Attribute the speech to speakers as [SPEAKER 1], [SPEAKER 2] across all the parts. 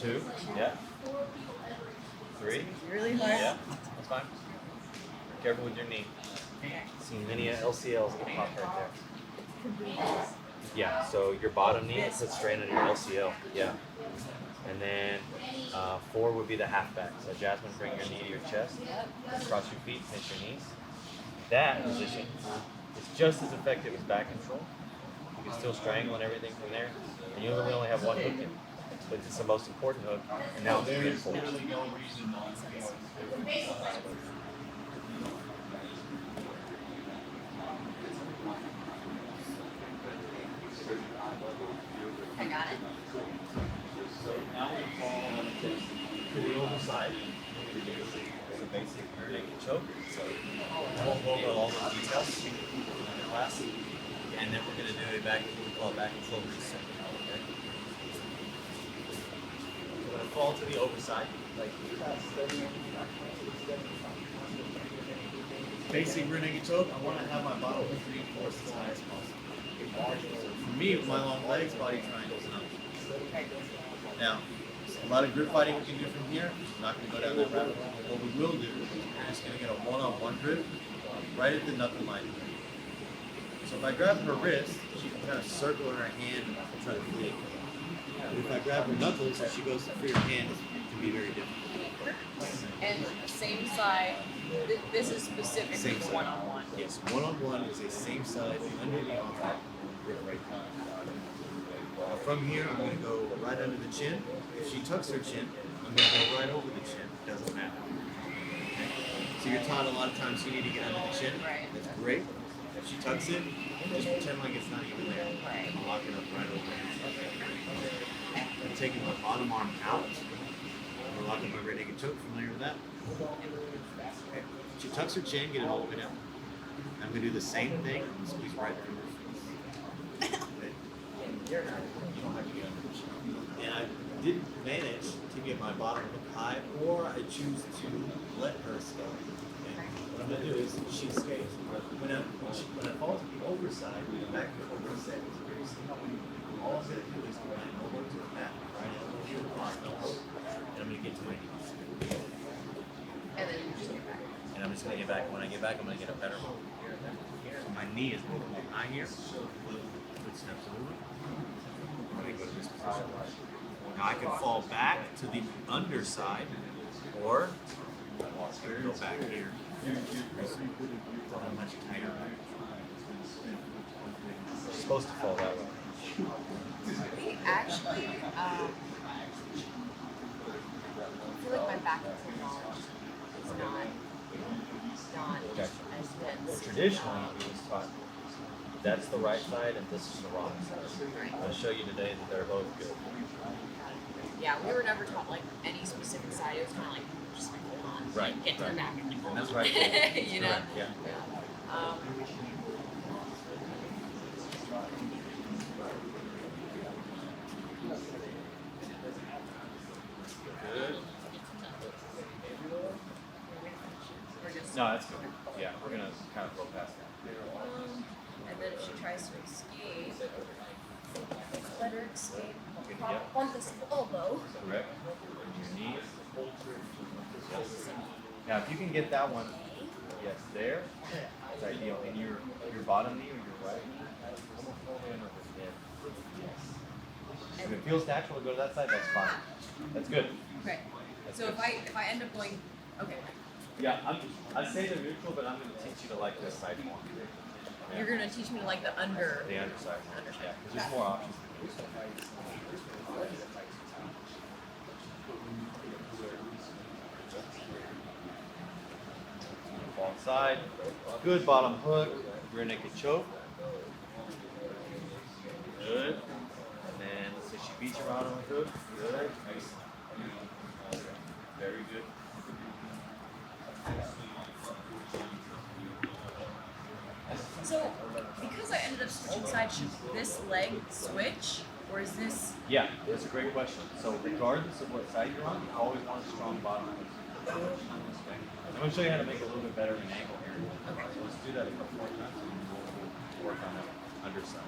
[SPEAKER 1] 2, yeah. 3,
[SPEAKER 2] Really hard.
[SPEAKER 1] yeah, that's fine. Careful with your knee. See many LCLs get popped right there. Yeah, so your bottom knee puts strain on your LCL. Yeah. And then 4 would be the halfback. So Jasmine, bring your knee to your chest, cross your feet, pinch your knees. That position is just as effective as back control. You can still strangle and everything from there. And you really only have one hook in, but it's the most important hook. And now it's reinforced.
[SPEAKER 2] I got it.
[SPEAKER 1] So now we fall to the overside. So basic rear naked choke. So I won't go over all the details in the class. And then we're going to do a back, we call it back and slow reset. Okay? We're going to fall to the overside. Like basic rear naked choke. I want to have my bottom hook reinforced as high as possible. For me, with my long legs, body triangles up. Now, a lot of grip fighting we can do from here. I'm not going to go down that rabbit hole. What we will do, we're just going to get a one-on-one grip right at the knuckle line. So if I grab her wrist, she can kind of circle in her hand and try to flee. But if I grab her knuckles and she goes to free her hand, it can be very difficult.
[SPEAKER 2] And same side. This is specific
[SPEAKER 1] Same
[SPEAKER 2] to
[SPEAKER 1] side.
[SPEAKER 2] one-on-one.
[SPEAKER 1] Yes, one-on-one is a same side, under the arm, grip right there. Now from here, I'm going to go right under the chin. If she tucks her chin, I'm going to go right over the chin. It doesn't matter. Okay? So you're taught a lot of times you need to get under the chin.
[SPEAKER 2] Right.
[SPEAKER 1] That's great. If she tucks it, just pretend like it's not even there.
[SPEAKER 2] Right.
[SPEAKER 1] And lock it up right over there. I'm taking my bottom arm out. I'm going to lock up my rear naked choke. Familiar with that? Okay. She tucks her chin, get it all the way down. I'm going to do the same thing and squeeze right through her face. Okay. You don't have to get under the chin. And I didn't manage to get my bottom hook high, or I choose to let her skate. Okay. What I'm going to do is she skates. When I fall to the overside, back to the reset, all I'm going to do is put my elbow to the mat, right elbow to the bottom elbow, and I'm going to get to my knees.
[SPEAKER 2] And then you just get back.
[SPEAKER 1] And I'm just going to get back. When I get back, I'm going to get a better hold. So my knee is moving up high here. Footsteps over. I'm going to go to this position. Now I can fall back to the underside, or go back here. Much tighter. It's supposed to fall that way.
[SPEAKER 2] We actually, I feel like my back knowledge is not
[SPEAKER 1] Okay.
[SPEAKER 2] as
[SPEAKER 1] Well,
[SPEAKER 2] dense.
[SPEAKER 1] traditionally, it was taught that's the right side and this is the wrong side.
[SPEAKER 2] Right.
[SPEAKER 1] I'll show you today that they're both good.
[SPEAKER 2] Yeah, we were never taught like any specific side. It was kind of like just like hold on,
[SPEAKER 1] Right,
[SPEAKER 2] like, get to
[SPEAKER 1] right.
[SPEAKER 2] the back and hold
[SPEAKER 1] And that's
[SPEAKER 2] on.
[SPEAKER 1] right.
[SPEAKER 2] You know.
[SPEAKER 1] Correct, yeah.
[SPEAKER 2] Um,
[SPEAKER 1] Good.
[SPEAKER 2] we're just,
[SPEAKER 1] No, that's good. Yeah, we're gonna kind of go past that.
[SPEAKER 2] and then if she tries to escape, let her escape.
[SPEAKER 1] Good,
[SPEAKER 2] Pop
[SPEAKER 1] yep.
[SPEAKER 2] on this elbow.
[SPEAKER 1] Correct. Your knees. Yes. Now, if you can get that one, yes, there, it's ideal. And your bottom knee or your right knee, almost all the way under her head. Yes. If it feels natural to go to that side, that's fine. That's good.
[SPEAKER 2] Okay.
[SPEAKER 1] That's
[SPEAKER 2] So
[SPEAKER 1] good.
[SPEAKER 2] if I end up going, okay,
[SPEAKER 1] Yeah, I say they're neutral, but I'm going to teach you to like this side more. Yeah.
[SPEAKER 2] you're gonna teach me to like the under.
[SPEAKER 1] The underside.
[SPEAKER 2] Underside.
[SPEAKER 1] Yeah, because there's more options. Fall inside. Good bottom hook. Rear naked choke. Good. And then let's say she beats your bottom hook. Good. Very good.
[SPEAKER 2] So because I ended up switching sides, should this leg switch, or is this?
[SPEAKER 1] Yeah, that's a great question. So regardless of what side you're on, you always want a strong bottom hook. Okay. I'm going to show you how to make it a little bit better of an angle here.
[SPEAKER 2] Okay.
[SPEAKER 1] So let's do that a couple more times and we'll work on that underside.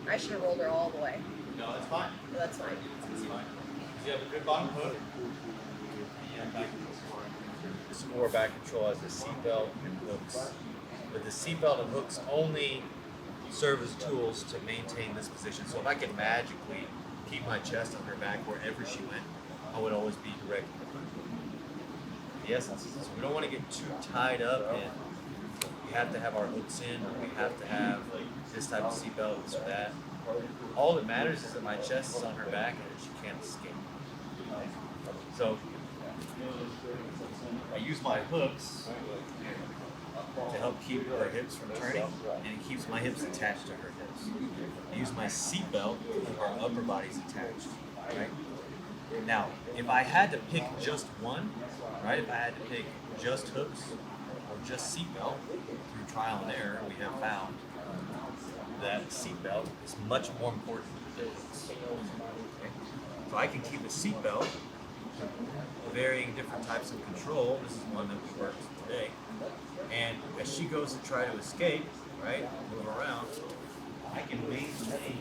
[SPEAKER 2] I should have rolled her all the way.
[SPEAKER 1] No, that's fine.
[SPEAKER 2] But that's fine.
[SPEAKER 1] That's fine. You have a good bottom hook. It's more back control as the seatbelt and hooks. But the seatbelt and hooks only serve as tools to maintain this position. So if I can magically keep my chest on her back wherever she went, I would always be direct. The essence is this. We don't want to get too tied up in we have to have our hooks in, or we have to have this type of seatbelt, this or that. All that matters is that my chest is on her back and that she can't escape. So I use my hooks to help keep her hips from turning, and it keeps my hips attached to her hips. I use my seatbelt to keep our upper bodies attached. Right? Now, if I had to pick just one, right? If I had to pick just hooks or just seatbelt, through trial and error, we have found that seatbelt is much more important than hooks. Okay? So I can keep a seatbelt, varying different types of control. This is one that we worked today. And as she goes to try to escape, right, move around, I can maintain.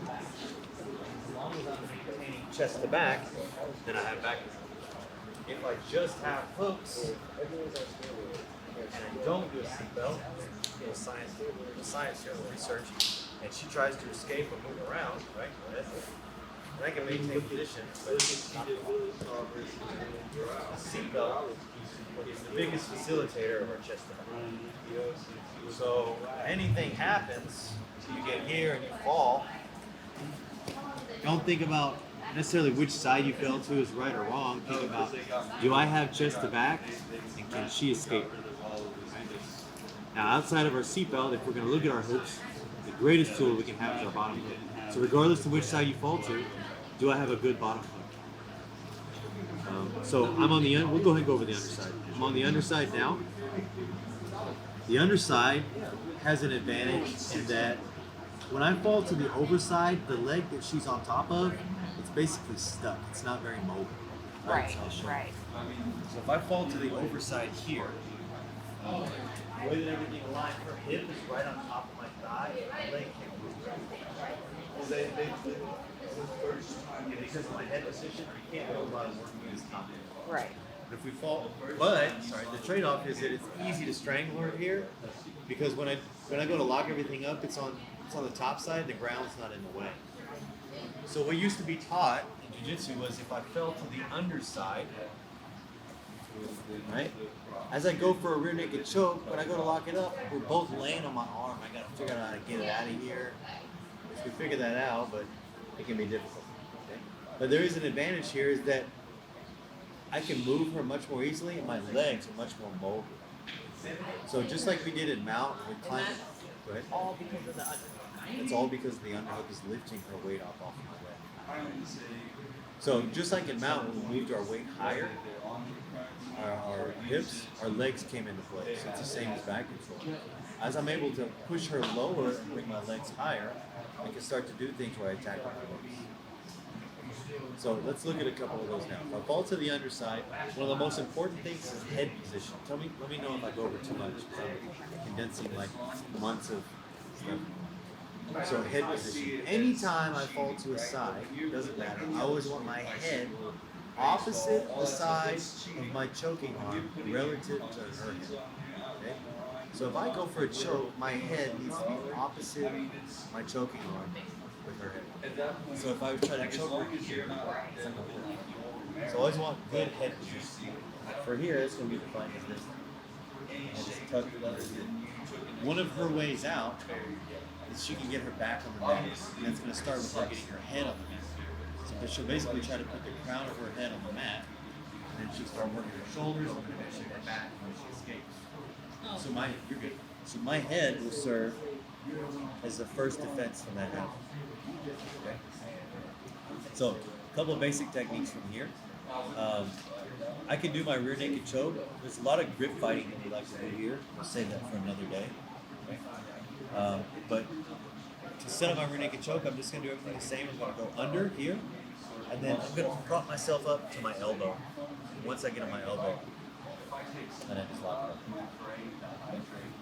[SPEAKER 1] As long as I'm maintaining chest to back, then I have back control. If I just have hooks and I don't do a seatbelt, the science here, the research, and she tries to escape or move around, right? And I can maintain position, but it's not the seatbelt is the biggest facilitator of our chest to back. So anything happens, you get here and you fall. Don't think about necessarily which side you fell to is right or wrong. Think about, do I have chest to back, and can she escape? Now, outside of our seatbelt, if we're going to look at our hooks, the greatest tool we can have is our bottom hook. So regardless of which side you fall to, do I have a good bottom hook? So I'm on the we'll go ahead and go over the underside. I'm on the underside now. The underside has an advantage in that when I fall to the overside, the leg that she's on top of, it's basically stuck. It's not very mobile.
[SPEAKER 2] Right,
[SPEAKER 1] So I'll show you.
[SPEAKER 2] right.
[SPEAKER 1] So if I fall to the overside here, the way that everything aligns, her hip is right on top of my thigh, and my leg can't move. And because of my head position, I can't do a lot of work with this top end.
[SPEAKER 2] Right.
[SPEAKER 1] But if we fall, the trade-off is that it's easy to strangle her here, because when I go to lock everything up, it's on the top side, the ground's not in the way. So what used to be taught in jiu-jitsu was if I fell to the underside, right? As I go for a rear naked choke, when I go to lock it up, we're both laying on my arm. I gotta figure out how to get it out of here. We figure that out, but it can be difficult. Okay? But there is an advantage here is that I can move her much more easily, and my legs are much more mobile. So just like we did in mount, we climb. Go ahead.
[SPEAKER 2] All because of the underhook.
[SPEAKER 1] It's all because the underhook is lifting her weight off my leg. So just like in mount, when we moved our weight higher, our hips, our legs came into play. So it's the same as back control. As I'm able to push her lower and bring my legs higher, I can start to do things where I attack with my legs. So let's look at a couple of those now. If I fall to the underside, one of the most important things is head position. Let me know if I go over too much, because I'm condensing like months of stuff. So head position. Anytime I fall to a side, doesn't matter. I always want my head opposite the side of my choking arm relative to her head. Okay? So if I go for a choke, my head needs to be opposite my choking arm with her head. So if I try to choke her here, it's not gonna work. So I always want good head position. For here, it's going to be defined as this. I just tuck it under here. One of her ways out is she can get her back on the mat. And that's going to start with her getting her head on the mat. So she'll basically try to put the crown of her head on the mat, and then she'll start working her shoulders and then eventually her back when she escapes. So you're good. So my head will serve as the first defense from that head. Okay. So a couple of basic techniques from here. I can do my rear naked choke. There's a lot of grip fighting that we like to do here. We'll save that for another day. Okay. But to set up my rear naked choke, I'm just going to do everything the same. I'm going to go under here, and then I'm going to prop myself up to my elbow. And once I get on my elbow, And I just lock it up.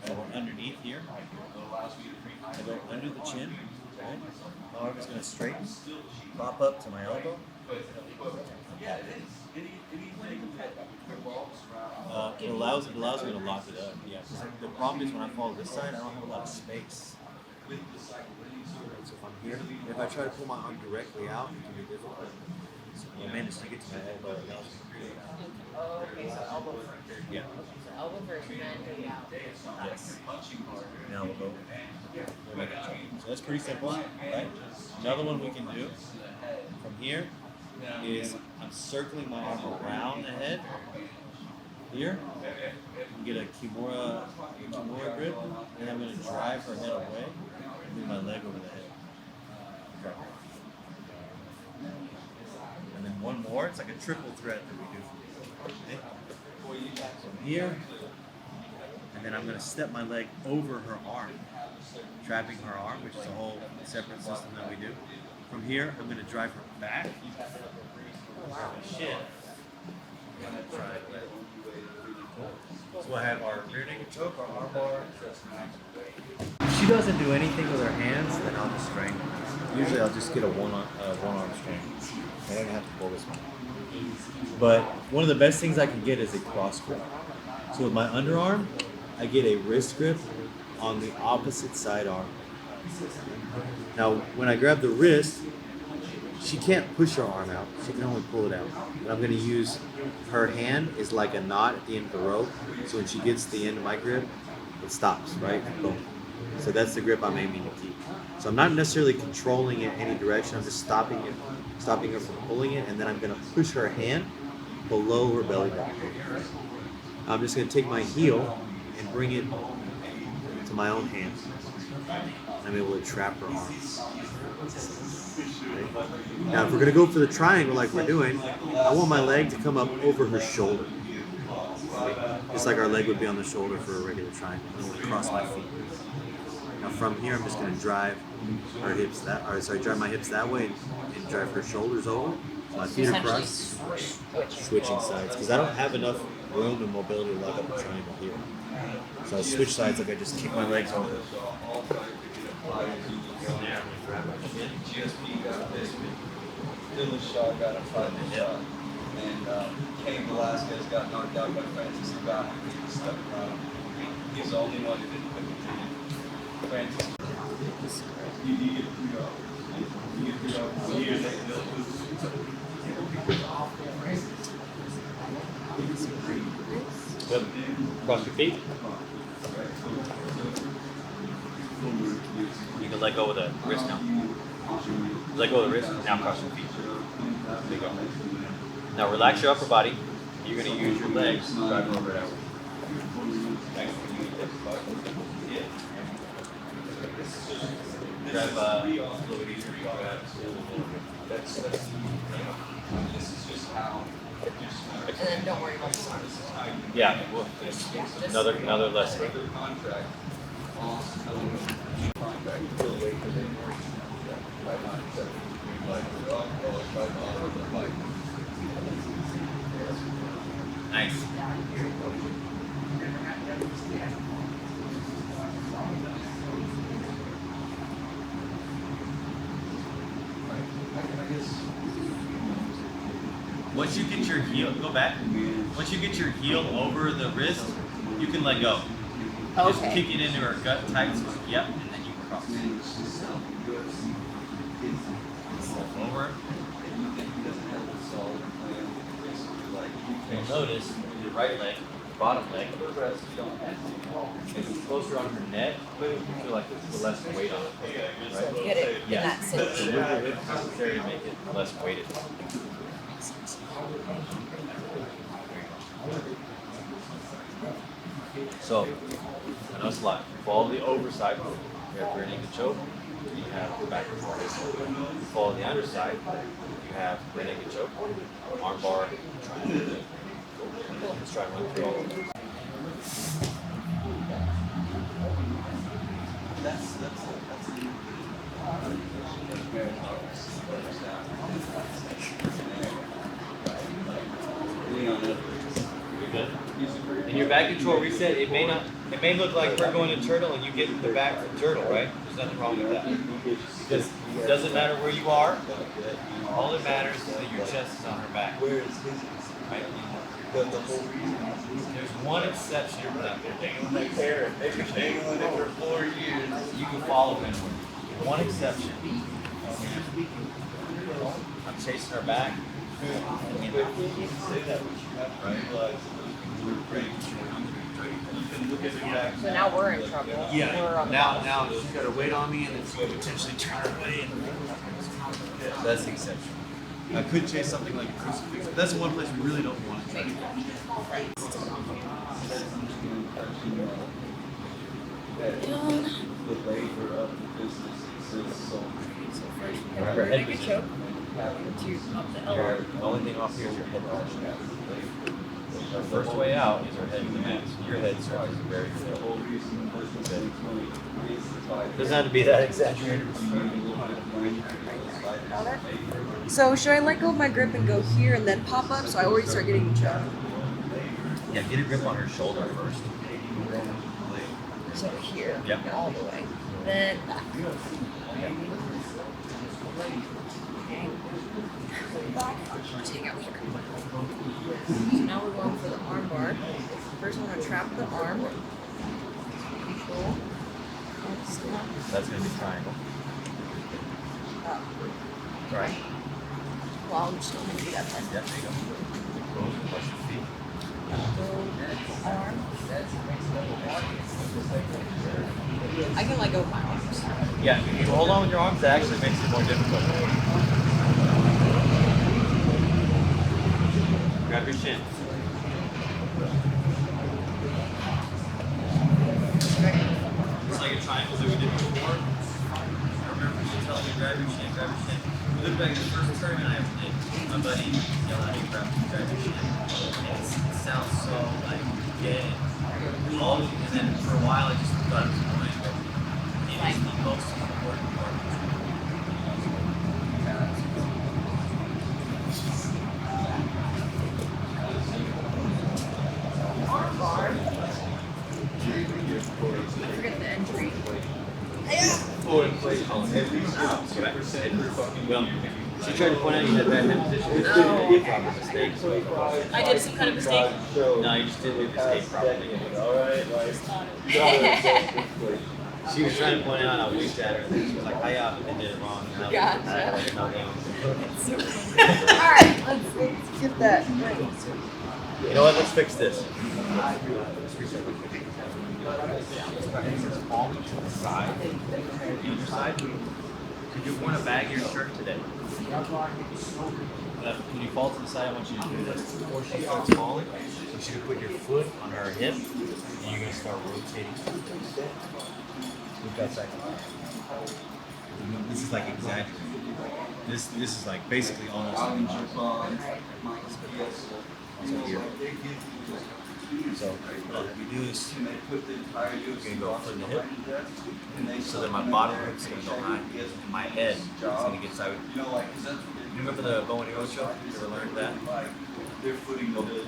[SPEAKER 1] So we're underneath here. I go under the chin. Right? My arm is going to straighten, pop up to my elbow. It allows me to lock it up. Yeah. 'Cause the problem is when I fall this side, I don't have a lot of space. So if I'm here, if I try to pull my arm directly out, it can be difficult. So I managed to get to my elbow.
[SPEAKER 2] Oh, okay, so elbow first.
[SPEAKER 1] Yeah.
[SPEAKER 2] Elbow first, and then take it out.
[SPEAKER 1] Yes. Now we'll go. So that's pretty simple, right? Another one we can do from here is I'm circling my arm around the head here. Get a Kimura grip, and I'm going to drive her head away and move my leg over the head. And then one more. It's like a triple threat that we do. Okay? From here, and then I'm going to step my leg over her arm, trapping her arm, which is a whole separate system that we do. From here, I'm going to drive her back. Shit. So I have our rear naked choke, our armbar. If she doesn't do anything with her hands, then I'll just strangle. Usually I'll just get a one arm strangle. I don't have to pull this one. But one of the best things I can get is a cross grip. So with my underarm, I get a wrist grip on the opposite side arm. Now, when I grab the wrist, she can't push her arm out. She can only pull it out. And I'm going to use her hand is like a knot at the end of the rope. So when she gets to the end of my grip, it stops, right? Boom. So that's the grip I'm aiming to keep. So I'm not necessarily controlling it any direction. I'm just stopping her from pulling it, and then I'm going to push her hand below her belly button. I'm just going to take my heel and bring it to my own hand. I'm able to trap her arm. Okay. Now, if we're going to go for the triangle like we're doing, I want my leg to come up over her shoulder. Okay. Just like our leg would be on the shoulder for a regular triangle. I'm going to cross my feet. Now from here, I'm just going to drive our hips drive my hips that way and drive her shoulders over. My feet are crossed. Switching sides, because I don't have enough room and mobility to lock up a triangle here. So I switch sides like I just kick my legs over.
[SPEAKER 3] Dillashaw got a fight shot, and Cain Velasquez got knocked out by Francis Ngannou. He was stuck around. He's the only one who didn't put the team. Francis. You get 3 up. You get 3 up.
[SPEAKER 1] Good. Cross your feet. You can let go of the wrist now. Let go of the wrist, now cross your feet. There you go. Now relax your upper body. You're going to use your legs to drive over that way. Grab a little bit easier.
[SPEAKER 3] This is just how.
[SPEAKER 2] And then don't worry about the arms.
[SPEAKER 1] Yeah, well, another lesson. Nice. Once you get your heel, go back. Once you get your heel over the wrist, you can let go. Just kick it into her gut tight. Yep, and then you can cross. Over. You'll notice the right leg, the bottom leg, is closer on her neck, but you feel like there's less weight on it. Right?
[SPEAKER 2] Get it in that
[SPEAKER 1] So
[SPEAKER 2] cinch.
[SPEAKER 1] move your hips necessary to make it less weighted. So, I know it's a lot. Follow the overside. You have rear naked choke. You have back and forth. Follow the underside. You have rear naked choke, arm bar, triangle. Let's try and run through all of them. Good. And your back control reset, it may look like we're going to turtle and you get the back from turtle, right? There's nothing wrong with that. Because it doesn't matter where you are, all that matters is that your chest is on her back.
[SPEAKER 3] Where is his?
[SPEAKER 1] Right?
[SPEAKER 3] The whole reason.
[SPEAKER 1] There's one exception to that.
[SPEAKER 3] Dangling that carrot. They've been dangling it for 4 years.
[SPEAKER 1] You can follow him. One exception. I'm chasing her back.
[SPEAKER 3] Say that, but you have to realize we're pretty. You can look at the back.
[SPEAKER 2] So now we're in trouble. We're on the bottom.
[SPEAKER 1] Now she's got her weight on me and then she could potentially turn her away. That's the exception. I could chase something like a crucifix, but that's the one place we really don't want to try.
[SPEAKER 3] The labor of the business exists so
[SPEAKER 2] Remember, head was choke.
[SPEAKER 1] The only thing off here is your head position. Our first way out is our head in the mask. Your head is very good. Doesn't have to be that exaggerated.
[SPEAKER 2] So should I let go of my grip and go here and then pop up? So I already start getting the choke.
[SPEAKER 1] Yeah, get a grip on her shoulder first.
[SPEAKER 2] So here,
[SPEAKER 1] Yep.
[SPEAKER 2] all the way. Then back. Back. Just hang out here. So now we're going for the arm bar. First, I'm gonna trap the arm. Cool.
[SPEAKER 1] That's going to be triangle.
[SPEAKER 2] Up.
[SPEAKER 1] Right.
[SPEAKER 2] Well, I'm just gonna do that then.
[SPEAKER 1] Yeah, there you go. Boom, push your feet.
[SPEAKER 2] Arm. I can let go of my arms.
[SPEAKER 1] Yeah, if you hold on with your arms, that actually makes it more difficult. Grab your shin. It's like a triangle that we did before. I remember you telling me grab your shin, grab your shin. We looked back at the first tournament I ever did. My buddy yelled at me, grab your shin. And it sounds so like gay. And then for a while I just thought it was annoying, but it is the most important part.
[SPEAKER 2] Arm bar. Forget the entry.
[SPEAKER 3] Well,
[SPEAKER 1] She tried to point out you had bad hip position.
[SPEAKER 2] Oh.
[SPEAKER 1] Mistake.
[SPEAKER 2] I did some kind of mistake.
[SPEAKER 1] No, you just didn't do the mistake properly. She was trying to point out how weak at her, and then she was like, "Hi, yeah," and did it wrong. And I was
[SPEAKER 2] Gotcha.
[SPEAKER 1] like, "No, no."
[SPEAKER 2] Alright, let's get that ready.
[SPEAKER 1] You know what? Let's fix this. Palm to the side, the other side. Could you want to bag your shirt today? When you fall to the side, I want you to do this. Before she starts falling, you should put your foot on her hip, and you're going to start rotating. We've got second. This is like exaggerated. This is like basically almost like here. So what we do is we're going to go foot in the hip, so that my bottom hook's going to go high, and my head is going to get side. You remember the bow and arrow show? You ever learned that?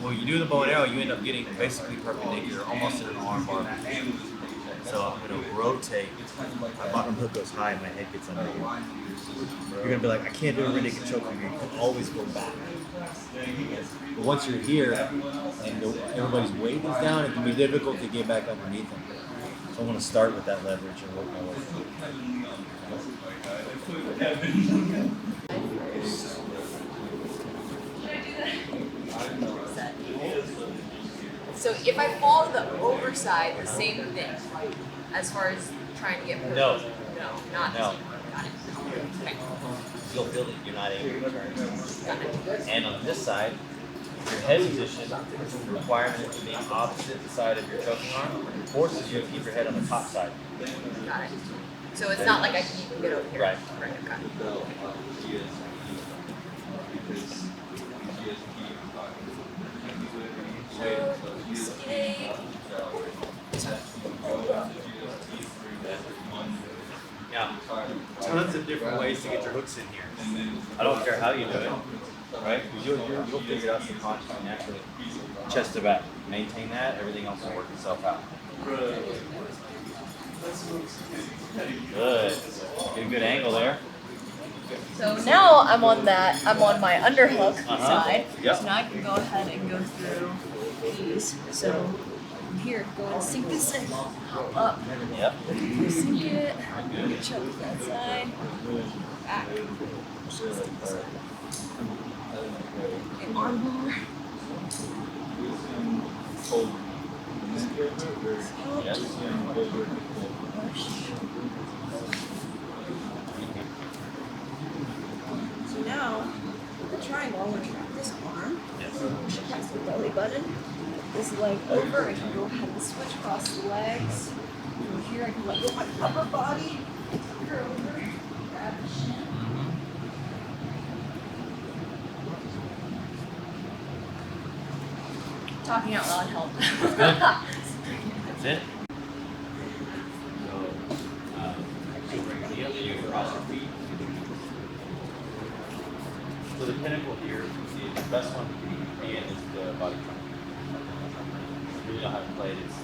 [SPEAKER 1] Well, you do the bow and arrow, you end up getting basically perpendicular, almost in an arm bar. So I'm going to rotate. My bottom hook goes high, and my head gets under here. You're going to be like, I can't do a rear naked choke here. You can always go back. But once you're here, and everybody's weight is down, it can be difficult to get back underneath them. So I want to start with that leverage and work my way
[SPEAKER 2] So if I fall to the overside, the same thing as far as trying to get perfect.
[SPEAKER 1] No.
[SPEAKER 2] No, not
[SPEAKER 1] No.
[SPEAKER 2] got it. Okay.
[SPEAKER 1] You'll feel that you're not able to turn.
[SPEAKER 2] Got it.
[SPEAKER 1] And on this side, your head position, the requirement of being opposite the side of your choking arm, forces you to keep your head on the top side.
[SPEAKER 2] Got it. So it's not like I can even get over here.
[SPEAKER 1] Right.
[SPEAKER 2] Right, got it.
[SPEAKER 1] Yeah, tons of different ways to get your hooks in here. I don't care how you do it, right? Because you'll figure it out subconsciously, naturally. chest to back. Maintain that, everything else will work itself out. Good. Get a good angle there.
[SPEAKER 2] So now I'm on my underhook side.
[SPEAKER 1] Yep.
[SPEAKER 2] So now I can go ahead and go through these. So from here, go and sink this in, hop up,
[SPEAKER 1] Yep.
[SPEAKER 2] sink it, choke that side, back. An armbar.
[SPEAKER 1] Yes.
[SPEAKER 2] So now, the triangle, I'm going to trap this arm.
[SPEAKER 1] Yes.
[SPEAKER 2] Press the belly button. This leg over. I can go ahead and switch across the legs. From here, I can let go of my upper body. Curl over. Grab the shin. Talking out loud helped.
[SPEAKER 1] That's it. So the pinnacle here, the best one to be in is the body trunk. If you really know how to play it, it's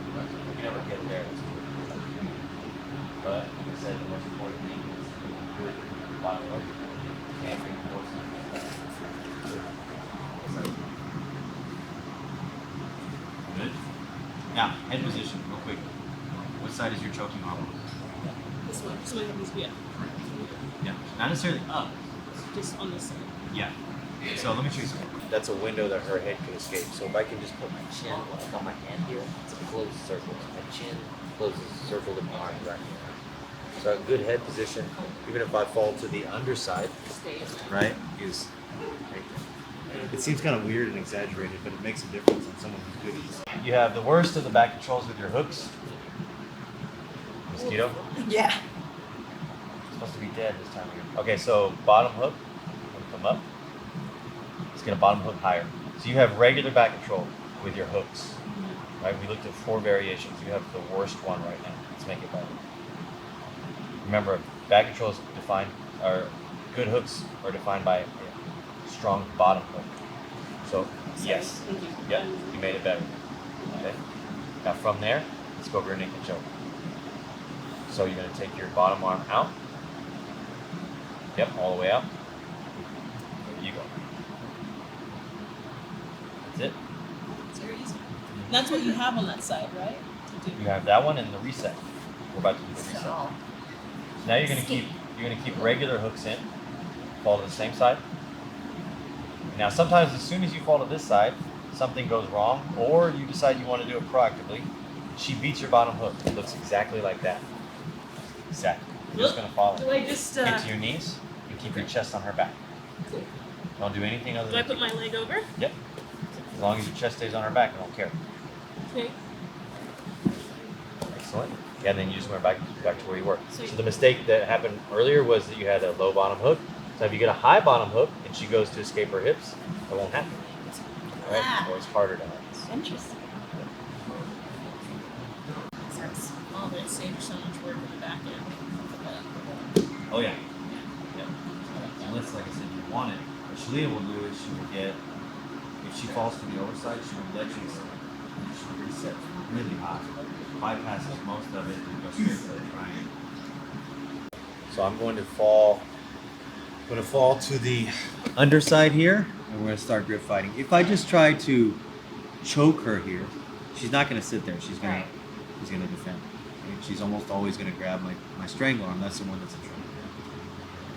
[SPEAKER 1] you can never get there. But like I said, the most important thing is good body work and reinforcement. Good. Now, head position, real quick. What side is your choking arm on?
[SPEAKER 4] This one. So it needs to be up.
[SPEAKER 1] Yeah, not necessarily up.
[SPEAKER 4] Just on this side.
[SPEAKER 1] Yeah. So let me show you something. That's a window that her head could escape. So if I can just put my chin like on my hand here, it's a closed circle. My chin closes the circle of my arm right here. So a good head position, even if I fall to the underside, right, is right there. It seems kind of weird and exaggerated, but it makes a difference on someone who's good at this. You have the worst of the back controls with your hooks. Mosquito?
[SPEAKER 2] Yeah.
[SPEAKER 1] Supposed to be dead this time of year. Okay, so bottom hook, when you come up, let's get a bottom hook higher. So you have regular back control with your hooks, right? We looked at 4 variations. You have the worst one right now. Let's make it better. Remember, back control is defined, or good hooks are defined by a strong bottom hook. So, yes, yep, you made it better. Okay. Now from there, let's go over your neck and choke. So you're going to take your bottom arm out. Yep, all the way out. There you go. That's it.
[SPEAKER 4] It's very easy. That's what you have on that side, right? To do.
[SPEAKER 1] You have that one and the reset. We're about to do the reset. So now you're going to keep regular hooks in. Fall to the same side. Now sometimes as soon as you fall to this side, something goes wrong, or you decide you want to do it proactively. She beats your bottom hook. It looks exactly like that. Exactly. You're just going to follow.
[SPEAKER 4] Do I just
[SPEAKER 1] Get to your knees and keep your chest on her back. Don't do anything other
[SPEAKER 4] do I
[SPEAKER 1] than.
[SPEAKER 4] put my leg over?
[SPEAKER 1] Yep. As long as your chest stays on her back, I don't care.
[SPEAKER 4] Okay.
[SPEAKER 1] Excellent. Yeah, and then you just went back to where you were.
[SPEAKER 4] So
[SPEAKER 1] So the mistake that happened earlier was that you had a low bottom hook. So if you get a high bottom hook and she goes to escape her hips, that won't happen. Right?
[SPEAKER 2] Ah.
[SPEAKER 1] Or it's harder to happen.
[SPEAKER 2] Interesting.
[SPEAKER 4] Oh, but it saves so much work in the back end.
[SPEAKER 1] Oh yeah. Yeah. Unless, like I said, you want it. What Shalia will do is she will get, if she falls to the overside, she will let you she will reset really high. Bypasses most of it and go straight to the triangle. So I'm going to fall to the underside here, and we're going to start grip fighting. If I just try to choke her here, she's not going to sit there. She's going to defend. And she's almost always going to grab my strangle arm. That's the one that's in trouble.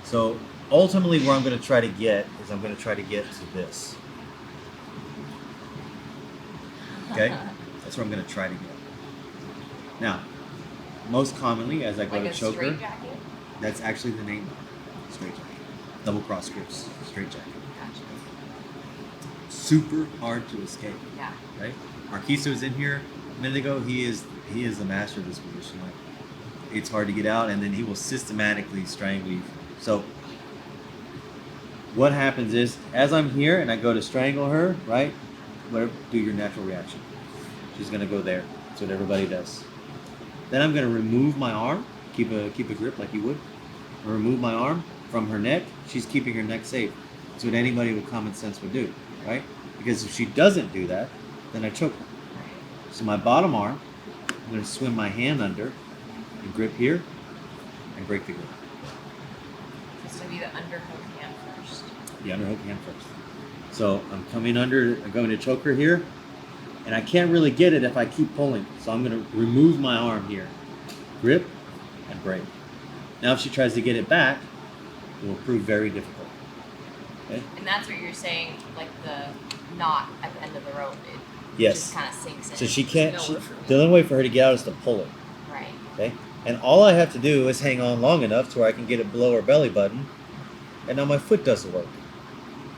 [SPEAKER 1] So ultimately, where I'm going to try to get is I'm going to try to get to this. Okay, that's where I'm going to try to get. Now, most commonly, as I go
[SPEAKER 2] Like
[SPEAKER 1] to
[SPEAKER 2] a
[SPEAKER 1] choke
[SPEAKER 2] straight
[SPEAKER 1] her,
[SPEAKER 2] jacket?
[SPEAKER 1] that's actually the name. Straight jacket. Double cross grips. Straight jacket.
[SPEAKER 2] Gotcha.
[SPEAKER 1] Super hard to escape.
[SPEAKER 2] Yeah.
[SPEAKER 1] Right? Marquisa was in here a minute ago. He is the master of this position. Like, it's hard to get out, and then he will systematically strangle you. So what happens is, as I'm here and I go to strangle her, right? Whatever, do your natural reaction. She's gonna go there. That's what everybody does. Then I'm gonna remove my arm, keep a grip like you would. Remove my arm from her neck. She's keeping her neck safe. That's what anybody with common sense would do, right? Because if she doesn't do that, then I choke her. So my bottom arm, I'm going to swim my hand under and grip here and break the grip.
[SPEAKER 2] It's going to be the underhook hand first.
[SPEAKER 1] The underhook hand first. So I'm coming under, I'm going to choke her here, and I can't really get it if I keep pulling. So I'm going to remove my arm here, grip, and break. Now if she tries to get it back, it will prove very difficult. Okay?
[SPEAKER 2] And that's what you're saying, like the knot at the end of the rope. It
[SPEAKER 1] Yes.
[SPEAKER 2] just kind of sinks in.
[SPEAKER 1] So she
[SPEAKER 2] There's
[SPEAKER 1] can't,
[SPEAKER 2] nowhere for
[SPEAKER 1] the only way for her to get out is to pull it.
[SPEAKER 2] Right.
[SPEAKER 1] Okay? And all I have to do is hang on long enough to where I can get it below her belly button, and now my foot does the work.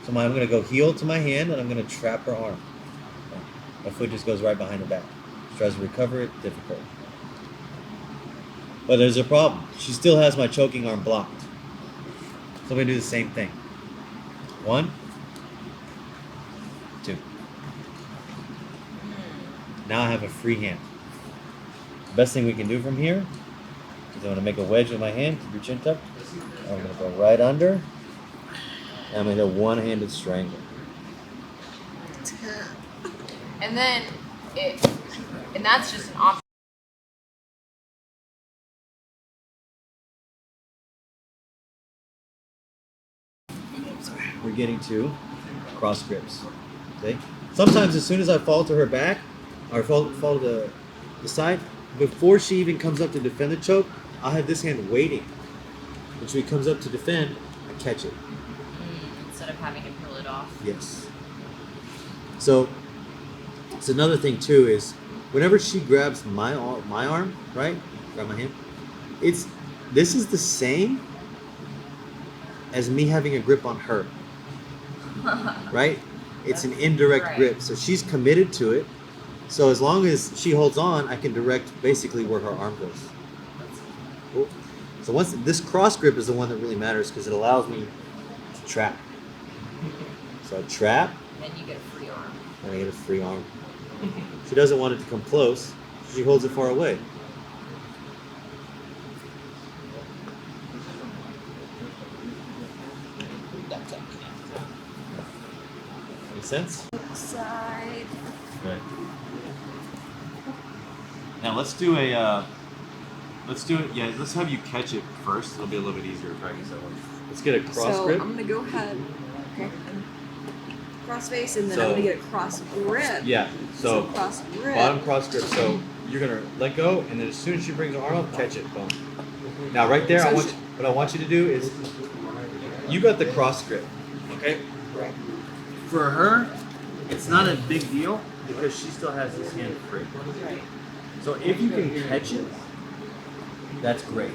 [SPEAKER 1] So I'm going to go heel to my hand, and I'm going to trap her arm. Okay? My foot just goes right behind her back. She tries to recover it, difficult. But there's a problem. She still has my choking arm blocked. So I'm going to do the same thing. 1, 2. Now I have a free hand. The best thing we can do from here is I'm going to make a wedge with my hand, keep your chin tucked. I'm going to go right under, and I'm going to do one-handed strangle.
[SPEAKER 2] And then and that's just an option.
[SPEAKER 1] We're getting to cross grips. Okay? Sometimes as soon as I fall to her back, or fall to the side, before she even comes up to defend the choke, I'll have this hand waiting. When she comes up to defend, I catch it.
[SPEAKER 2] Instead of having to peel it off.
[SPEAKER 1] Yes. So, it's another thing too is, whenever she grabs my arm, right? Grab my hand. This is the same as me having a grip on her. Right? It's an indirect
[SPEAKER 2] Right.
[SPEAKER 1] grip. So she's committed to it. So as long as she holds on, I can direct basically where her arm goes. Cool. So once this cross grip is the one that really matters because it allows me to trap. So I trap,
[SPEAKER 2] Then you get a free arm.
[SPEAKER 1] and I get a free arm. She doesn't want it to come close. She holds it far away. Make sense?
[SPEAKER 2] Side.
[SPEAKER 1] Good. Now let's do a. Let's do it. Yeah, let's have you catch it first. It'll be a little bit easier to practice that one. Let's get a cross
[SPEAKER 2] So
[SPEAKER 1] grip.
[SPEAKER 2] I'm gonna go ahead. Okay. Cross face, and then
[SPEAKER 1] So-
[SPEAKER 2] I'm gonna get a cross grip.
[SPEAKER 1] Yeah. So
[SPEAKER 2] cross grip.
[SPEAKER 1] bottom cross grip. So you're gonna let go, and then as soon as she brings her arm up, catch it. Boom. Now right there,
[SPEAKER 2] So
[SPEAKER 1] what I want you to do is, you got the cross grip, okay?
[SPEAKER 2] Right.
[SPEAKER 1] For her, it's not a big deal because she still has this hand free.
[SPEAKER 2] Right.
[SPEAKER 1] So if you can catch it, that's great.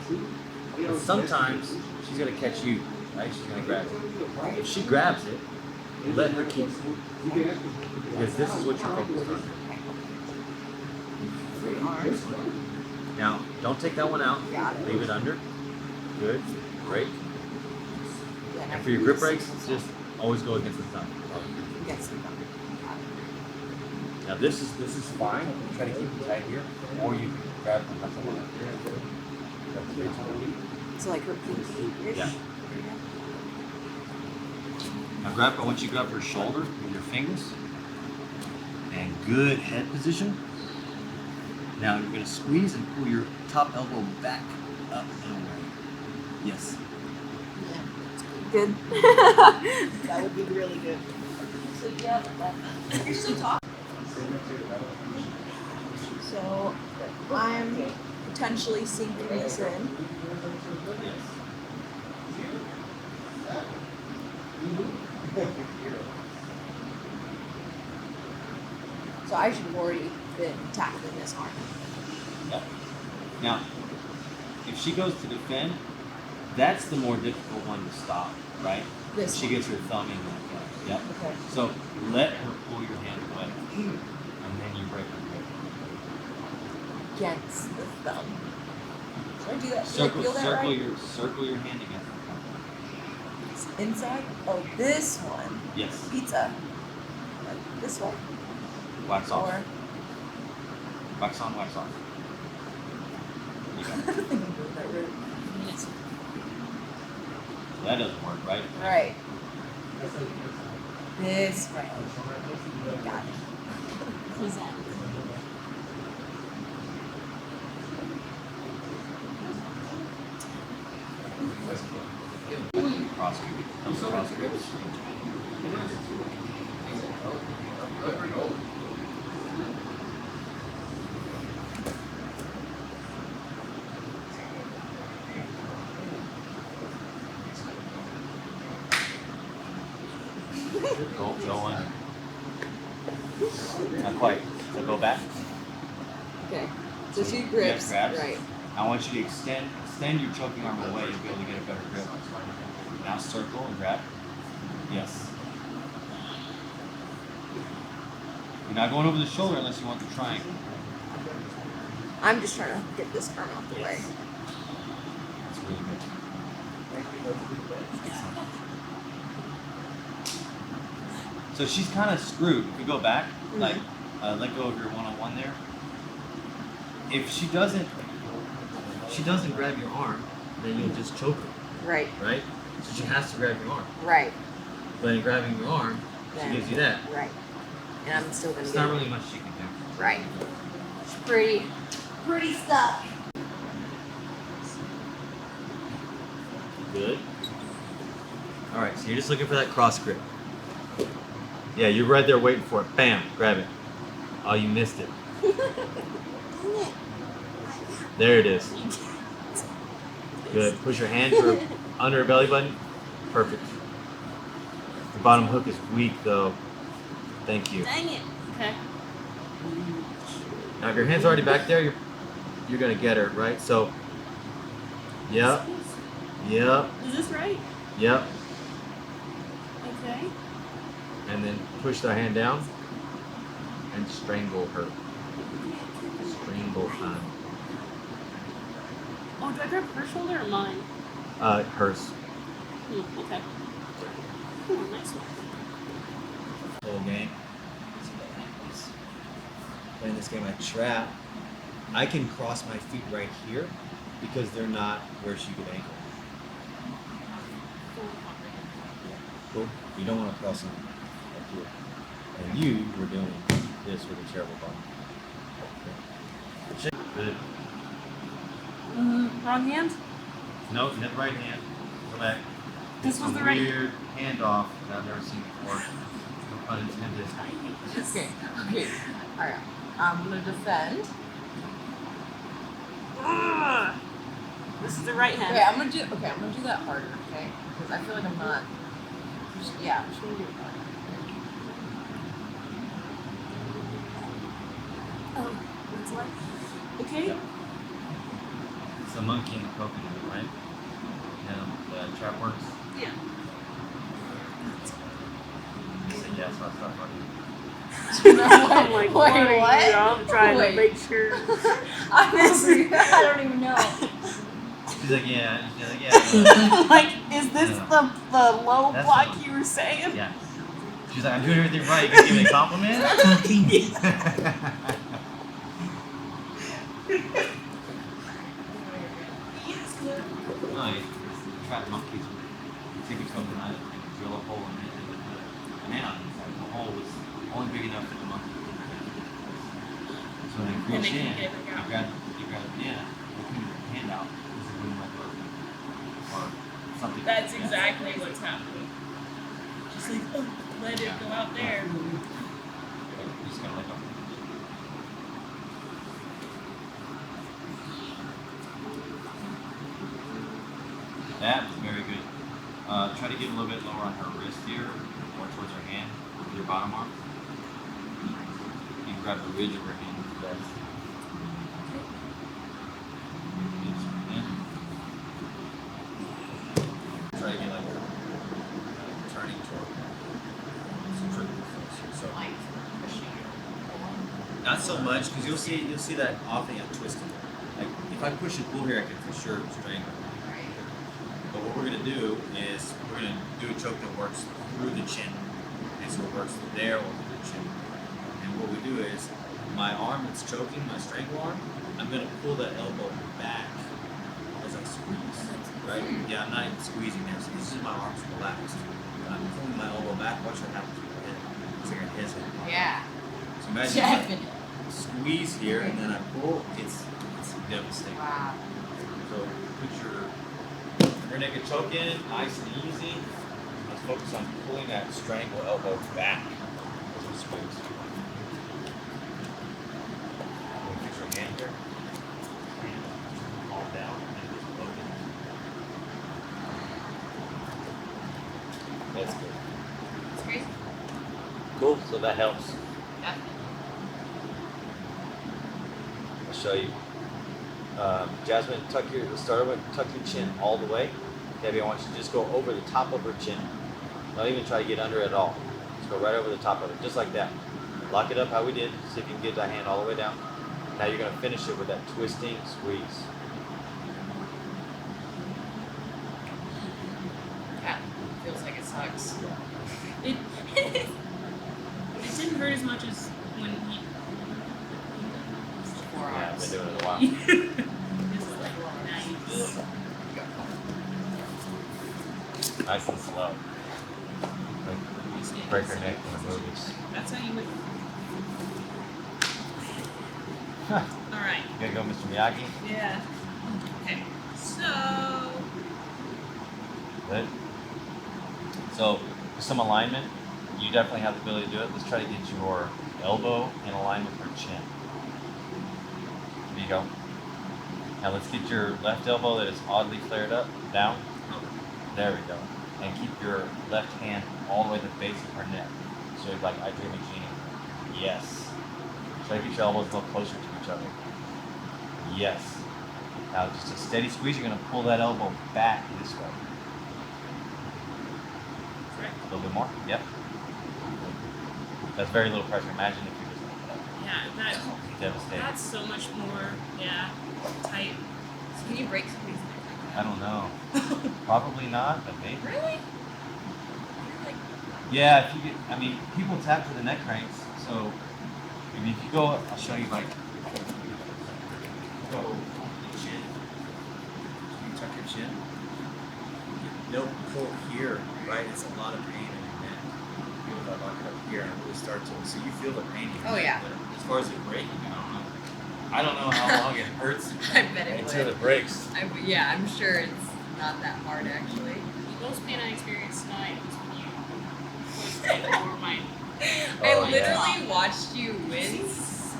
[SPEAKER 1] But sometimes she's gonna catch you, right? She's gonna grab it. If she grabs it, let her keep it. Because this is what you're focused on.
[SPEAKER 2] Free arms.
[SPEAKER 1] Now, don't take that one out.
[SPEAKER 2] Got it.
[SPEAKER 1] Leave it under. Good. Break.
[SPEAKER 2] Then
[SPEAKER 1] And for your grip breaks, just always go against the thumb.
[SPEAKER 2] Get some done.
[SPEAKER 1] Now this is fine. Try to keep it tight here, or you can grab the knuckle on it. Grab the base one.
[SPEAKER 2] So like her pinky.
[SPEAKER 1] Yeah. Now grab. I want you to grab her shoulder with your fingers, and good head position. Now you're gonna squeeze and pull your top elbow back up and away. Yes.
[SPEAKER 2] Good. That would be really good. So yeah, you're still talking. So I'm potentially sinking this in. So I should have already been tackling this arm.
[SPEAKER 1] Yeah. Now, if she goes to defend, that's the more difficult one to stop, right?
[SPEAKER 2] This
[SPEAKER 1] She
[SPEAKER 2] one.
[SPEAKER 1] gets her thumb in that way. Yep.
[SPEAKER 2] Okay.
[SPEAKER 1] So let her pull your hand away, and then you break her grip.
[SPEAKER 2] Against the thumb. Should I do that? Should I
[SPEAKER 1] Circle,
[SPEAKER 2] feel that
[SPEAKER 1] circle
[SPEAKER 2] right?
[SPEAKER 1] your hand against her thumb.
[SPEAKER 2] Inside? Oh, this one.
[SPEAKER 1] Yes.
[SPEAKER 2] Pizza. Like this one.
[SPEAKER 1] Wax off.
[SPEAKER 2] Or
[SPEAKER 1] Wax on, wax off. You got
[SPEAKER 2] I
[SPEAKER 1] it.
[SPEAKER 2] don't think I'm doing that right.
[SPEAKER 1] That doesn't work, right?
[SPEAKER 2] Right. This way. Got it.
[SPEAKER 4] Who's that?
[SPEAKER 1] Cross grip. Cross grips. Go on. Not quite. So go back.
[SPEAKER 2] Okay. So she grips.
[SPEAKER 1] Grabs.
[SPEAKER 2] Right.
[SPEAKER 1] I want you to extend your choking arm away. You'll be able to get a better grip. Now circle and grab. Yes. You're not going over the shoulder unless you want the triangle.
[SPEAKER 2] I'm just trying to get this arm out the way.
[SPEAKER 1] That's really good. So she's kind of screwed. If you go back, like let go of your one-on-one there. If she doesn't grab your arm, then you'll just choke her,
[SPEAKER 2] Right.
[SPEAKER 1] right? So she has to grab your arm.
[SPEAKER 2] Right.
[SPEAKER 1] But in grabbing your arm, she gives you that.
[SPEAKER 2] Right. And I'm still gonna
[SPEAKER 1] It's
[SPEAKER 2] get
[SPEAKER 1] not
[SPEAKER 2] it.
[SPEAKER 1] really much she can do.
[SPEAKER 2] Right. It's pretty stuck.
[SPEAKER 1] Good. All right, so you're just looking for that cross grip. Yeah, you're right there waiting for it. Bam, grab it. Oh, you missed it. There it is. Good. Push your hand under her belly button. Perfect. The bottom hook is weak though. Thank you.
[SPEAKER 4] Dang it. Okay.
[SPEAKER 1] Now if your hand's already back there, you're gonna get her, right? So, yep, yep,
[SPEAKER 4] Is this right?
[SPEAKER 1] yep.
[SPEAKER 4] Okay.
[SPEAKER 1] And then push the hand down and strangle her. Strangle time.
[SPEAKER 4] Oh, do I grab her shoulder or mine?
[SPEAKER 1] Hers.
[SPEAKER 4] Okay. Nice one.
[SPEAKER 1] Whole game. Playing this game, I trap. I can cross my feet right here because they're not where she could ankle. Cool. You don't want to cross them up here. And you were doing this with a terrible ball. Good.
[SPEAKER 4] Wrong hand?
[SPEAKER 1] No, hit the right hand. Go back.
[SPEAKER 4] This was the right.
[SPEAKER 1] Weird handoff that I've never seen before. No pun intended.
[SPEAKER 2] Okay. Okay. All right. I'm gonna defend.
[SPEAKER 4] This is the right hand.
[SPEAKER 2] Okay. I'm gonna do that harder. Okay. Because I feel like I'm not. Yeah. I'm just gonna do it harder.
[SPEAKER 4] Oh, that's like. Okay.
[SPEAKER 1] It's a monkey and a coconut, right? And the trap works.
[SPEAKER 4] Yeah.
[SPEAKER 1] You said yes, so I stopped funny.
[SPEAKER 4] I'm like,
[SPEAKER 2] Wait,
[SPEAKER 4] what?
[SPEAKER 2] what?
[SPEAKER 4] I'm trying
[SPEAKER 2] Wait.
[SPEAKER 4] to make sure.
[SPEAKER 2] I don't even know.
[SPEAKER 1] She's like, yeah. She's like, yeah.
[SPEAKER 4] Like, is this
[SPEAKER 1] No.
[SPEAKER 4] the low
[SPEAKER 1] That's
[SPEAKER 4] block
[SPEAKER 1] the-
[SPEAKER 4] you were saying?
[SPEAKER 1] Yeah. She's like, I'm doing everything right. You gonna give me a compliment? No, you trap monkeys with take a coconut and drill a hole in it and put a banana inside. The hole was only big enough for the monkey. So they reach
[SPEAKER 4] they
[SPEAKER 1] in,
[SPEAKER 4] can get it out.
[SPEAKER 1] you grab the banana, you put your hand out, this is when you let go. Or something.
[SPEAKER 4] That's
[SPEAKER 1] Yeah.
[SPEAKER 4] exactly what's happening. Just like, oh, let it go out there.
[SPEAKER 1] You just gotta let go. That was very good. Try to get a little bit lower on her wrist here, more towards her hand, with your bottom arm. You can grab the ridge of her hand with the best. Try to get like a turning toward some triple force here. So not so much because you'll see that often get twisted. Like if I push and pull here, I can for sure strangle. But what we're gonna do is we're gonna do a choke that works through the chin. And so it works there or through the chin. And what we do is my arm that's choking, my strangle arm, I'm gonna pull that elbow back as I squeeze. Right? Yeah, I'm not even squeezing there. So this is my arms relaxed. And I'm pulling my elbow back. Watch what happens. It's like a his hand.
[SPEAKER 2] Yeah.
[SPEAKER 1] So imagine
[SPEAKER 2] Definitely.
[SPEAKER 1] I squeeze here and then I pull. It's devastating.
[SPEAKER 2] Wow.
[SPEAKER 1] So put your rear naked choke in, nice and easy. Let's focus on pulling that strangle elbow back as we squeeze. We'll fix your hand here. Hand all down and just load it. That's good.
[SPEAKER 2] It's crazy.
[SPEAKER 1] Cool. So that helps.
[SPEAKER 2] Definitely.
[SPEAKER 1] I'll show you. Jasmine, tuck your chin all the way. Debbie, I want you to just go over the top of her chin. Don't even try to get under it at all. Just go right over the top of it, just like that. Lock it up how we did. See if you can get that hand all the way down. Now you're going to finish it with that twisting squeeze.
[SPEAKER 2] Yeah. Feels like it sucks.
[SPEAKER 4] It it didn't hurt as much as when he.
[SPEAKER 1] Yeah, I've been doing it a while.
[SPEAKER 4] This is like nice.
[SPEAKER 1] Nice and slow. Like, break her neck in the movies.
[SPEAKER 4] That's how you would. All right.
[SPEAKER 1] You gotta go, Mr. Miyagi.
[SPEAKER 4] Yeah. Okay. So.
[SPEAKER 1] Good. So, for some alignment, you definitely have the ability to do it. Let's try to get your elbow in line with her chin. There you go. Now let's get your left elbow that is oddly flared up down. There we go. And keep your left hand all the way to the base of her neck. So like I dream a genie. Yes. Try to get your elbows a little closer to each other. Yes. Now just a steady squeeze. You're going to pull that elbow back this way. A little bit more. Yep. That's very little pressure. Imagine if you just like that.
[SPEAKER 4] Yeah. That.
[SPEAKER 1] Devastating.
[SPEAKER 4] That's so much more. Yeah. Tight.
[SPEAKER 2] So can you break somebody's neck?
[SPEAKER 1] I don't know. Probably not, but maybe.
[SPEAKER 2] Really? You're like,
[SPEAKER 1] Yeah, if you get, I mean, people tap to the neck cranks, so I mean, if you go, I'll show you like, go the chin, you tuck your chin, no pull here, right? It's a lot of pain in your neck. Feel if I lock it up here and really start to, so you feel the pain in your
[SPEAKER 2] Oh,
[SPEAKER 1] neck,
[SPEAKER 2] yeah.
[SPEAKER 1] but as far as it breaking, I don't know how long it hurts
[SPEAKER 2] I bet it
[SPEAKER 1] until
[SPEAKER 2] would.
[SPEAKER 1] it breaks.
[SPEAKER 2] Yeah, I'm sure it's not that hard actually.
[SPEAKER 4] The most pain I experienced tonight was when you pushed it over my.
[SPEAKER 2] I
[SPEAKER 1] Oh,
[SPEAKER 2] literally watched you wince.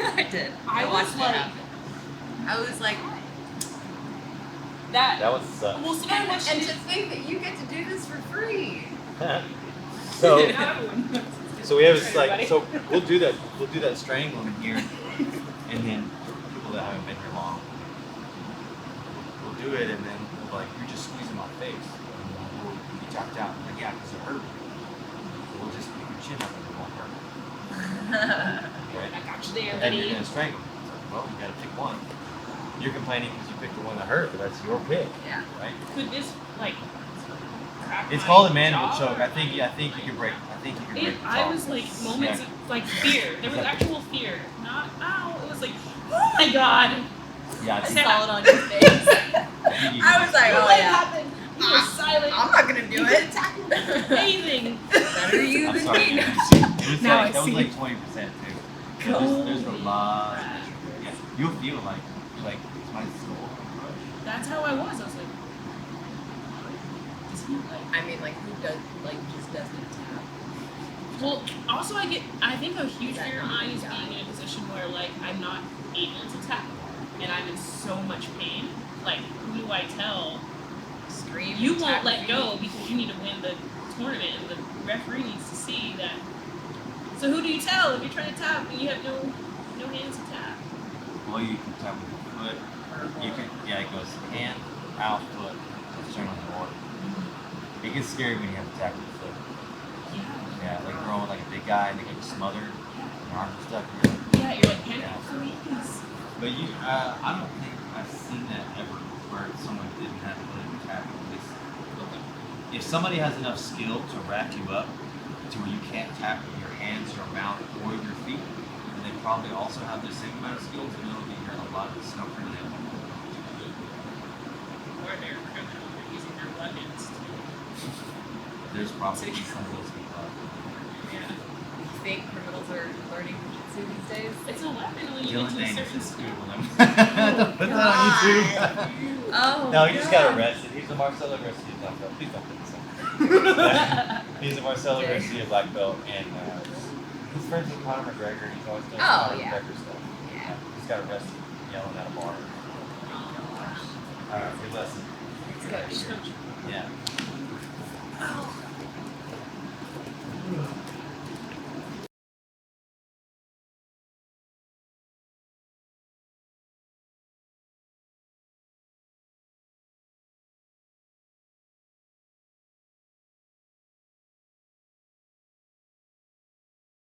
[SPEAKER 2] I did.
[SPEAKER 4] I was
[SPEAKER 2] watched
[SPEAKER 4] like-
[SPEAKER 2] it happen. I was like,
[SPEAKER 4] That.
[SPEAKER 1] That was sucks.
[SPEAKER 4] Well, so then I watched
[SPEAKER 2] and
[SPEAKER 4] it.
[SPEAKER 2] to think that you get to do this for free.
[SPEAKER 1] So.
[SPEAKER 4] Everyone.
[SPEAKER 1] So we have this
[SPEAKER 4] Everybody.
[SPEAKER 1] like, so we'll do that strangling here, and then people that haven't been here long, we'll do it, and then we'll like, you're just squeezing my face, and we'll be tapped out, like, yeah, because it hurt. We'll just pick your chin up and it won't hurt. Okay?
[SPEAKER 4] I got you there,
[SPEAKER 1] And then you're
[SPEAKER 4] buddy.
[SPEAKER 1] gonna strangle. So, well, you gotta pick one. You're complaining because you picked the one that hurt, but that's your pick,
[SPEAKER 2] Yeah.
[SPEAKER 1] right?
[SPEAKER 4] Could this like? Crack
[SPEAKER 1] It's
[SPEAKER 4] my
[SPEAKER 1] called a mandible
[SPEAKER 4] jaw?
[SPEAKER 1] choke. I think you can break. I think you can break.
[SPEAKER 4] It,
[SPEAKER 1] the
[SPEAKER 4] I
[SPEAKER 1] jaw.
[SPEAKER 4] was like moments
[SPEAKER 1] Yeah.
[SPEAKER 4] of like fear. There was actual fear. Not ow. It was like, oh my god.
[SPEAKER 1] Yeah, I
[SPEAKER 2] I
[SPEAKER 1] think
[SPEAKER 2] saw it on your face. I was like, oh
[SPEAKER 4] What
[SPEAKER 2] yeah.
[SPEAKER 4] happened? You were silent.
[SPEAKER 2] I'm not gonna do
[SPEAKER 4] You
[SPEAKER 2] it.
[SPEAKER 4] Amazing.
[SPEAKER 2] Better you
[SPEAKER 1] I'm
[SPEAKER 2] than
[SPEAKER 1] sorry.
[SPEAKER 2] me.
[SPEAKER 1] It was
[SPEAKER 4] Now
[SPEAKER 1] like,
[SPEAKER 4] I
[SPEAKER 1] that was
[SPEAKER 4] see.
[SPEAKER 1] like 20% too. There's a lot. Yeah, you'll feel like it's my soul.
[SPEAKER 4] That's how I was. I was like, is he like?
[SPEAKER 2] I mean, like, who does, like, just doesn't tap?
[SPEAKER 4] Well, also I think a huge
[SPEAKER 2] That
[SPEAKER 4] fear of mine is
[SPEAKER 2] guy.
[SPEAKER 4] being in a position where like I'm not able to tap and I'm in so much pain. Like, who do I tell?
[SPEAKER 2] Scream.
[SPEAKER 4] You
[SPEAKER 2] tap
[SPEAKER 4] won't let
[SPEAKER 2] me.
[SPEAKER 4] go because you need to win the tournament and the referee needs to see that. So who do you tell if you're trying to tap and you have no hands to tap?
[SPEAKER 1] Well, you can tap with your foot. You can, yeah, it goes hand, out, foot. That's generally the order. It gets scary when you have to tap with your foot.
[SPEAKER 4] Yeah.
[SPEAKER 1] Yeah, like throwing like a big guy and they get smothered. Their arms are stuck.
[SPEAKER 4] Yeah, you're like, panic,
[SPEAKER 1] Yeah.
[SPEAKER 4] please.
[SPEAKER 1] But I don't think I've seen that ever where someone didn't have the ability to tap at least. If somebody has enough skill to wrap you up to where you can't tap with your hands, your mouth, or your feet, then they probably also have the same amount of skill to know that you're a lot of discomfort in them.
[SPEAKER 4] Or they're criminal, they're using their weapons to.
[SPEAKER 1] There's probably some of those people out there.
[SPEAKER 4] Yeah.
[SPEAKER 2] think criminals are learning jiu-jitsu these days?
[SPEAKER 4] It's a weapon when you
[SPEAKER 5] Dylan
[SPEAKER 4] get to a
[SPEAKER 5] Danis
[SPEAKER 4] certain
[SPEAKER 5] is
[SPEAKER 4] school.
[SPEAKER 5] Googling him. Don't put that on YouTube.
[SPEAKER 2] Oh,
[SPEAKER 5] No, he just got
[SPEAKER 2] God.
[SPEAKER 5] arrested. He's a Marcelo Garcia black belt. Please don't put this on. He's a Marcelo
[SPEAKER 2] Okay.
[SPEAKER 5] Garcia black belt, and he's friends with Conor McGregor. He's always doing
[SPEAKER 2] Oh,
[SPEAKER 5] Conor
[SPEAKER 2] yeah.
[SPEAKER 5] McGregor stuff.
[SPEAKER 2] Yeah.
[SPEAKER 5] He's got arrested yelling at a bar. Alright, good lesson.
[SPEAKER 2] Let's go.
[SPEAKER 5] Yeah.